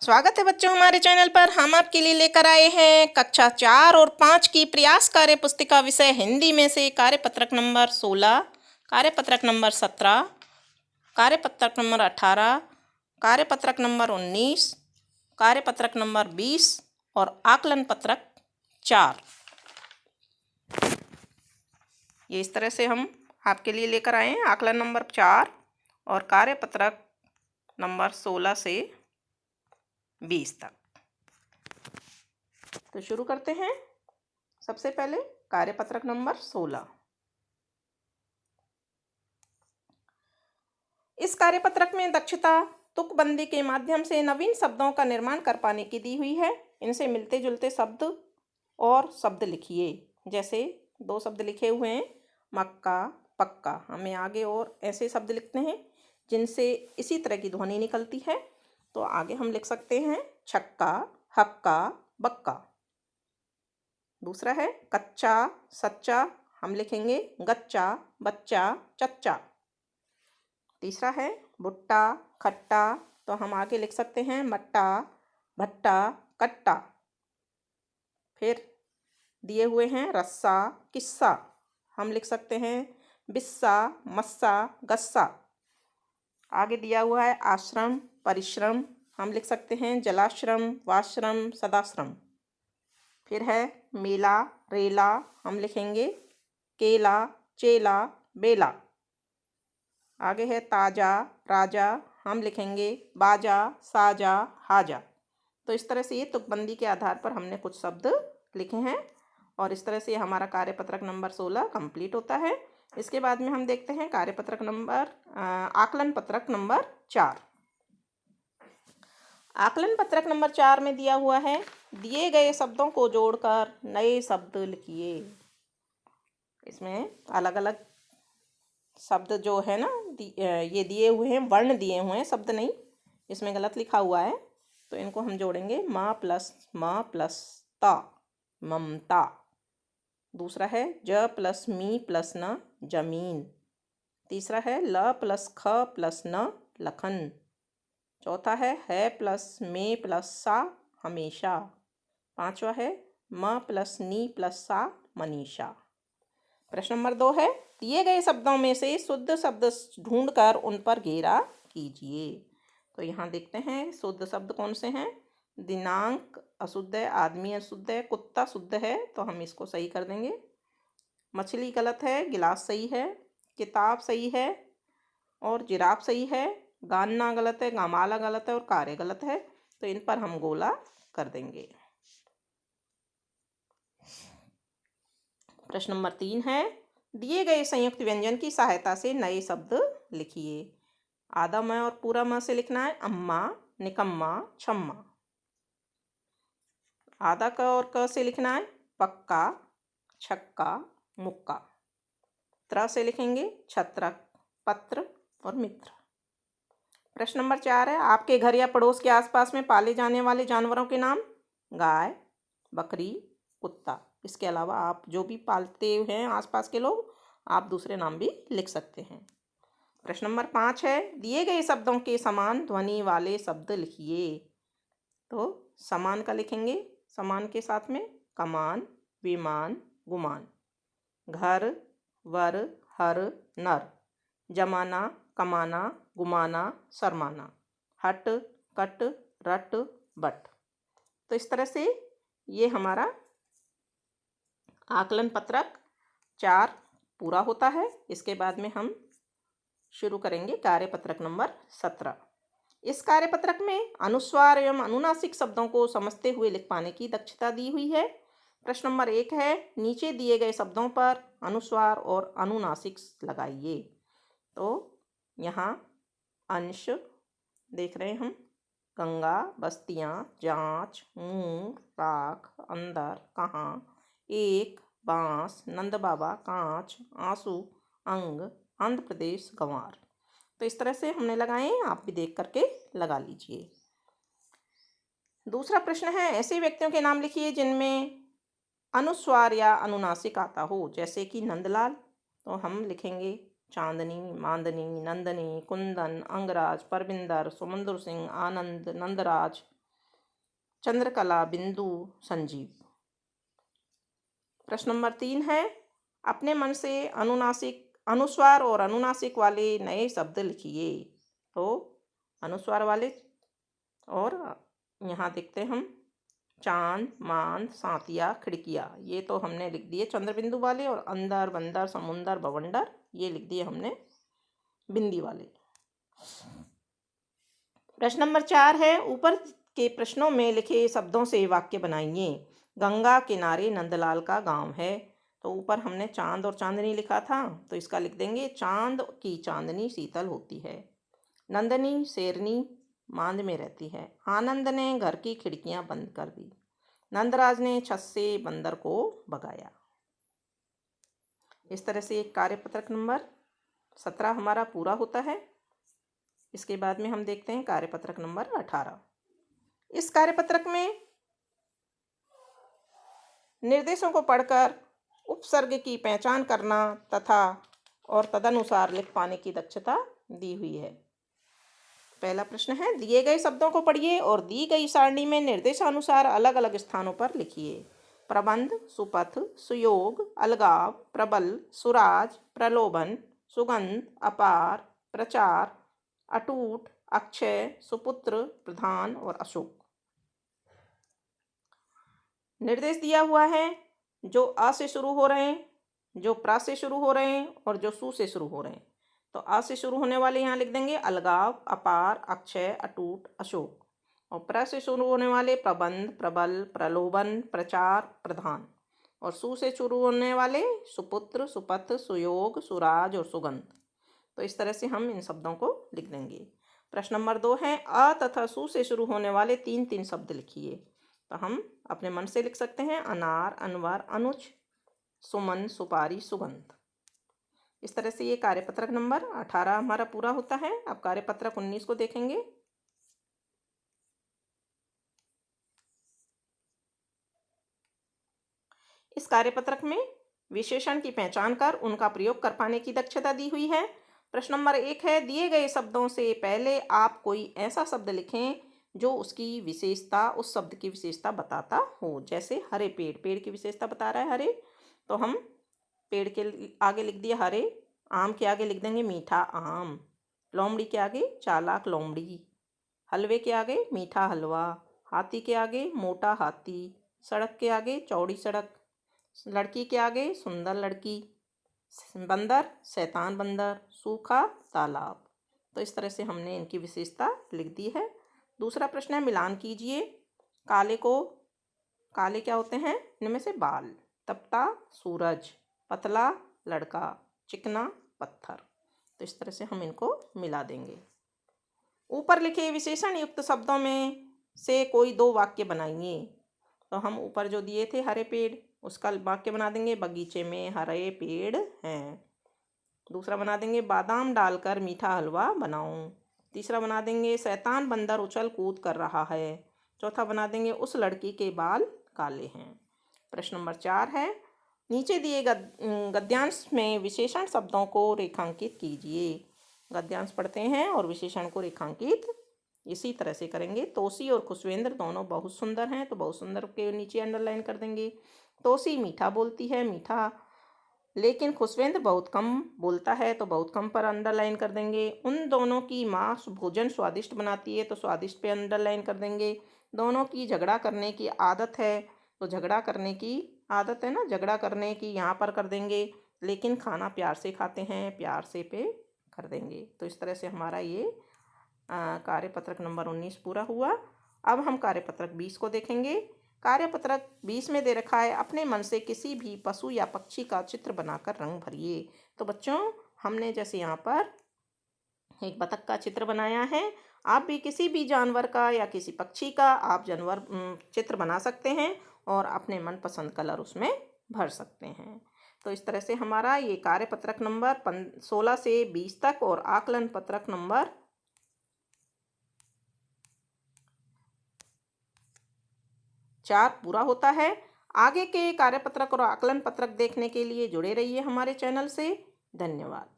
स्वागत है बच्चों हमारे चैनल पर। हम आपके लिए लेकर आए हैं कक्षा 4 और 5 की प्रयास कार्य पुस्तिका विषय हिंदी में से कार्यपत्रक नंबर 16, कार्यपत्रक नंबर 17, कार्यपत्रक नंबर 18, कार्यपत्रक नंबर 19, कार्यपत्रक नंबर 20 और आकलन पत्रक 4। ये इस तरह से हम आपके लिए लेकर आए हैं आकलन नंबर 4 और कार्यपत्रक नंबर 16 से 20 तक। तो शुरू करते हैं। सबसे पहले कार्यपत्रक नंबर 16। इस कार्यपत्रक में दक्षता तुकबंदी के माध्यम से नवीन शब्दों का निर्माण कर पाने की दी हुई है। इनसे मिलते जुलते शब्द और शब्द लिखिए। जैसे 2 शब्द लिखे हुए हैं, मक्का पक्का। हमें आगे और ऐसे शब्द लिखते हैं जिनसे इसी तरह की ध्वनि निकलती है। तो आगे हम लिख सकते हैं छक्का, हक्का, बक्का। दूसरा है कच्चा सच्चा, हम लिखेंगे गच्चा, बच्चा, चच्चा। तीसरा है भुट्टा खट्टा, तो हम आगे लिख सकते हैं मट्टा, भट्टा, कट्टा। फिर दिए हुए हैं रस्सा किस्सा, हम लिख सकते हैं बिस्सा, मस्सा, गस्सा। आगे दिया हुआ है आश्रम परिश्रम, हम लिख सकते हैं जलाश्रम, वाश्रम, सदाश्रम। फिर है मेला रेला, हम लिखेंगे केला, चेला, बेला। आगे है ताजा राजा, हम लिखेंगे बाजा, साजा, हाजा। तो इस तरह से ये तुकबंदी के आधार पर हमने कुछ शब्द लिखे हैं और इस तरह से हमारा कार्यपत्रक नंबर 16 कंप्लीट होता है। इसके बाद में हम देखते हैं कार्यपत्रक नंबर आकलन पत्रक नंबर 4। आकलन पत्रक नंबर 4 में दिया हुआ है दिए गए शब्दों को जोड़कर नए शब्द लिखिए। इसमें अलग अलग शब्द जो है ना ये दिए हुए हैं, वर्ण दिए हुए हैं, शब्द नहीं। इसमें गलत लिखा हुआ है तो इनको हम जोड़ेंगे म प्लस ता, ममता। दूसरा है ज प्लस मी प्लस न, जमीन। तीसरा है ल प्लस ख प्लस न, लखन। चौथा है प्लस में प्लस सा, हमेशा। पांचवा है म प्लस नी प्लस सा, मनीषा। प्रश्न नंबर 2 है दिए गए शब्दों में से शुद्ध शब्द ढूंढकर उन पर घेरा कीजिए। तो यहाँ देखते हैं शुद्ध शब्द कौन से हैं। दिनांक अशुद्ध है, आदमी अशुद्ध है, कुत्ता शुद्ध है, तो हम इसको सही कर देंगे। मछली गलत है, गिलास सही है, किताब सही है और जिराफ सही है। गाना गलत है, गामाला गलत है और कार्य गलत है, तो इन पर हम गोला कर देंगे। प्रश्न नंबर 3 है दिए गए संयुक्त व्यंजन की सहायता से नए शब्द लिखिए। आधा म और पूरा म से लिखना है अम्मा, निकम्मा, छम्मा। आधा क और क से लिखना है पक्का, छक्का, मुक्का। त्र से लिखेंगे छत्रक, पत्र और मित्र। प्रश्न नंबर 4 है आपके घर या पड़ोस के आसपास में पाले जाने वाले जानवरों के नाम। गाय, बकरी, कुत्ता। इसके अलावा आप जो भी पालते हैं आसपास के लोग, आप दूसरे नाम भी लिख सकते हैं। प्रश्न नंबर 5 है दिए गए शब्दों के समान ध्वनि वाले शब्द लिखिए। तो समान का लिखेंगे, समान के साथ में कमान, विमान, गुमान। घर, वर, हर, नर। जमाना, कमाना, गुमाना, शर्माना। हट, कट, रट, बट। तो इस तरह से ये हमारा आकलन पत्रक 4 पूरा होता है। इसके बाद में हम शुरू करेंगे कार्यपत्रक नंबर 17। इस कार्यपत्रक में अनुस्वार एवं अनुनासिक शब्दों को समझते हुए लिख पाने की दक्षता दी हुई है। प्रश्न नंबर 1 है नीचे दिए गए शब्दों पर अनुस्वार और अनुनासिक लगाइए। तो यहाँ अंश देख रहे हैं हम, गंगा, बस्तियाँ, जांच, मुंह, राख, अंदर, कहाँ, एक, बांस, नंद बाबा, कांच, आंसू, अंग, आंध्र प्रदेश, गंवार। तो इस तरह से हमने लगाए, आप भी देख करके लगा लीजिए। दूसरा प्रश्न है ऐसे व्यक्तियों के नाम लिखिए जिनमें अनुस्वार या अनुनासिक आता हो, जैसे कि नंदलाल। तो हम लिखेंगे चांदनी, मांदनी, नंदनी, कुंदन, अंगराज, परविंदर, सुमंदर सिंह, आनंद, नंदराज, चंद्रकला, बिंदु, संजीव। प्रश्न नंबर 3 है, अपने मन से अनुनासिक अनुस्वार और अनुनासिक वाले नए शब्द लिखिए। तो अनुस्वार वाले, और यहाँ देखते हैं हम, चांद, मांद, सातिया, खिड़कियाँ, ये तो हमने लिख दिए चंद्र बिंदु वाले, और अंदर, बंदर, समुंदर, बवंडर, ये लिख दिए हमने बिंदी वाले। प्रश्न नंबर 4 है, ऊपर के प्रश्नों में लिखे शब्दों से वाक्य बनाइए। गंगा किनारे नंदलाल का गांव है। तो ऊपर हमने चांद और चांदनी लिखा था, तो इसका लिख देंगे, चांद की चांदनी शीतल होती है। नंदनी शेरनी मांद में रहती है। आनंद ने घर की खिड़कियां बंद कर दी। नंदराज ने छत से बंदर को भगाया। इस तरह से कार्यपत्रक नंबर 17 हमारा पूरा होता है। इसके बाद में हम देखते हैं कार्यपत्रक नंबर 18। इस कार्यपत्रक में निर्देशों को पढ़कर उपसर्ग की पहचान करना तथा और तदनुसार लिख पाने की दक्षता दी हुई है। पहला प्रश्न है, दिए गए शब्दों को पढ़िए और दी गई सारणी में निर्देशानुसार अलग अलग स्थानों पर लिखिए। प्रबंध, सुपथ, सुयोग, अलगाव, प्रबल, सुराज, प्रलोभन, सुगंध, अपार, प्रचार, अटूट, अक्षय, सुपुत्र, प्रधान और अशोक। निर्देश दिया हुआ है जो आ से शुरू हो रहे हैं, जो प्रा से शुरू हो रहे हैं और जो सु से शुरू हो रहे हैं। तो आ से शुरू होने वाले यहाँ लिख देंगे अलगाव, अपार, अक्षय, अटूट, अशोक। और प्र से शुरू होने वाले प्रबंध, प्रबल, प्रलोभन, प्रचार, प्रधान। और सु से शुरू होने वाले सुपुत्र, सुपथ, सुयोग, सुराज और सुगंध। तो इस तरह से हम इन शब्दों को लिख देंगे। प्रश्न नंबर 2 है, अ तथा सु से शुरू होने वाले 3 शब्द लिखिए। तो हम अपने मन से लिख सकते हैं, अनार, अनवर, अनुज, सुमन, सुपारी, सुगंध। इस तरह से ये कार्यपत्रक नंबर 18 हमारा पूरा होता है। अब कार्यपत्रक 19 को देखेंगे। इस कार्यपत्रक में विशेषण की पहचान कर उनका प्रयोग कर पाने की दक्षता दी हुई है। प्रश्न नंबर 1 है, दिए गए शब्दों से पहले आप कोई ऐसा शब्द लिखें जो उसकी विशेषता, उस शब्द की विशेषता बताता हो। जैसे हरे पेड़, पेड़ की विशेषता बता रहा है हरे, तो हम पेड़ के आगे लिख दिया हरे। आम के आगे लिख देंगे मीठा आम। लोमड़ी के आगे चालाक लोमड़ी। हलवे के आगे मीठा हलवा। हाथी के आगे मोटा हाथी। सड़क के आगे चौड़ी सड़क। लड़की के आगे सुंदर लड़की। बंदर शैतान बंदर। सूखा तालाब। तो इस तरह से हमने इनकी विशेषता लिख दी है। दूसरा प्रश्न है, मिलान कीजिए। काले क्या होते हैं, इनमें से बाल। तपता सूरज। पतला लड़का। चिकना पत्थर। तो इस तरह से हम इनको मिला देंगे। ऊपर लिखे विशेषण युक्त शब्दों में से कोई 2 वाक्य बनाइए। तो हम ऊपर जो दिए थे हरे पेड़, उसका वाक्य बना देंगे, बगीचे में हरे पेड़ हैं। दूसरा बना देंगे, बादाम डालकर मीठा हलवा बनाऊं। तीसरा बना देंगे, शैतान बंदर उछल कूद कर रहा है। चौथा बना देंगे, उस लड़की के बाल काले हैं। प्रश्न नंबर 4 है, नीचे दिए गद्यांश में विशेषण शब्दों को रेखांकित कीजिए। गद्यांश पढ़ते हैं और विशेषण को रेखांकित इसी तरह से करेंगे। तोसी और खुशवेंद्र दोनों बहुत सुंदर हैं, तो बहुत सुंदर के नीचे अंडरलाइन कर देंगे। तोसी मीठा बोलती है, मीठा, लेकिन खुशवेंद्र बहुत कम बोलता है, तो बहुत कम पर अंडरलाइन कर देंगे। उन दोनों की माँ भोजन स्वादिष्ट बनाती है, तो स्वादिष्ट पे अंडरलाइन कर देंगे। दोनों की झगड़ा करने की आदत है, तो झगड़ा करने की आदत है ना, झगड़ा करने की यहाँ पर कर देंगे। लेकिन खाना प्यार से खाते हैं, प्यार से पे कर देंगे। तो इस तरह से हमारा ये कार्यपत्रक नंबर 19 पूरा हुआ। अब हम कार्यपत्रक 20 को देखेंगे। कार्यपत्रक 20 में दे रखा है, अपने मन से किसी भी पशु या पक्षी का चित्र बनाकर रंग भरिए। तो बच्चों, हमने जैसे यहाँ पर एक बतख का चित्र बनाया है, आप भी किसी भी जानवर का या किसी पक्षी का आप जानवर चित्र बना सकते हैं और अपने मनपसंद कलर उसमें भर सकते हैं। तो इस तरह से हमारा ये कार्यपत्रक नंबर 16 से 20 तक और आकलन पत्रक नंबर 4 पूरा होता है। आगे के कार्यपत्रक और आकलन पत्रक देखने के लिए जुड़े रहिए हमारे चैनल से। धन्यवाद।